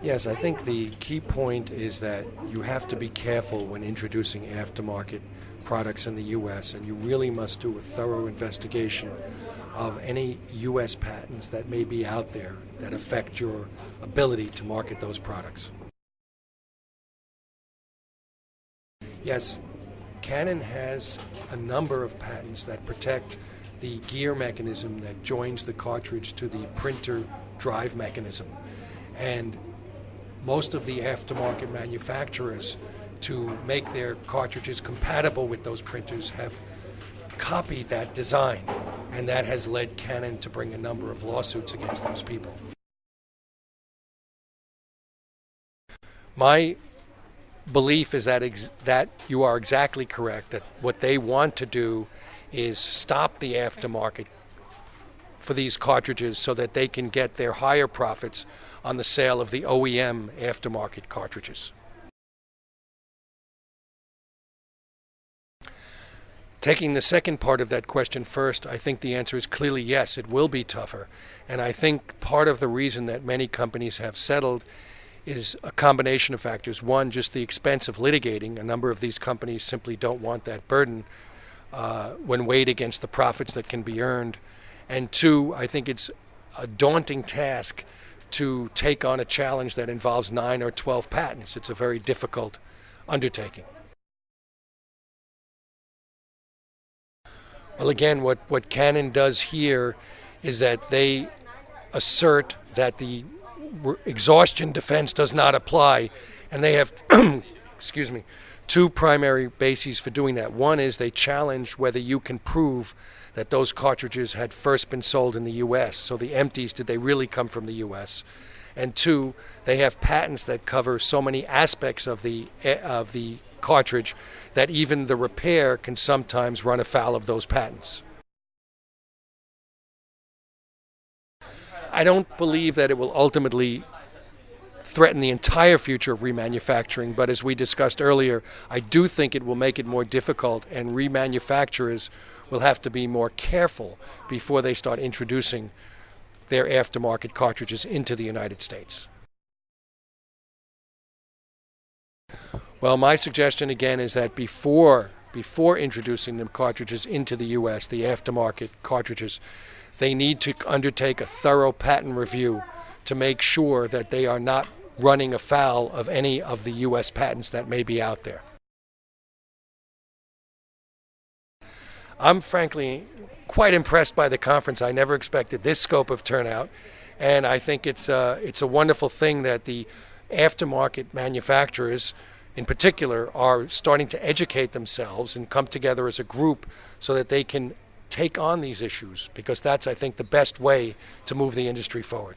Yes, I think the key point is that you have to be careful when introducing aftermarket products in the U.S., and you really must do a thorough investigation of any U.S. patents that may be out there that affect your ability to market those products. Yes, Canon has a number of patents that protect the gear mechanism that joins the cartridge to the printer drive mechanism. And most of the aftermarket manufacturers, to make their cartridges compatible with those printers, have copied that design, and that has led Canon to bring a number of lawsuits against those people. My belief is that you are exactly correct, that what they want to do is stop the aftermarket for these cartridges so that they can get their higher profits on the sale of the OEM aftermarket cartridges. Taking the second part of that question first, I think the answer is clearly yes, it will be tougher. And I think part of the reason that many companies have settled is a combination of factors. One, just the expense of litigating. A number of these companies simply don't want that burden when weighed against the profits that can be earned. And two, I think it's a daunting task to take on a challenge that involves 9 or 12 patents. It's a very difficult undertaking. Well, again, what Canon does here is that they assert that the exhaustion defense does not apply, and they have excuse me, two primary bases for doing that. One is they challenge whether you can prove that those cartridges had first been sold in the U.S. So the empties, did they really come from the U.S.? And two, they have patents that cover so many aspects of the cartridge that even the repair can sometimes run afoul of those patents. I don't believe that it will ultimately threaten the entire future of remanufacturing, but as we discussed earlier, I do think it will make it more difficult, and remanufacturers will have to be more careful before they start introducing their aftermarket cartridges into the United States. Well, my suggestion again is that before introducing the cartridges into the U.S., the aftermarket cartridges, they need to undertake a thorough patent review to make sure that they are not running afoul of any of the U.S. patents that may be out there. I'm frankly quite impressed by the conference. I never expected this scope of turnout, and I think it's a wonderful thing that the aftermarket manufacturers in particular are starting to educate themselves and come together as a group so that they can take on these issues, because that's, I think, the best way to move the industry forward.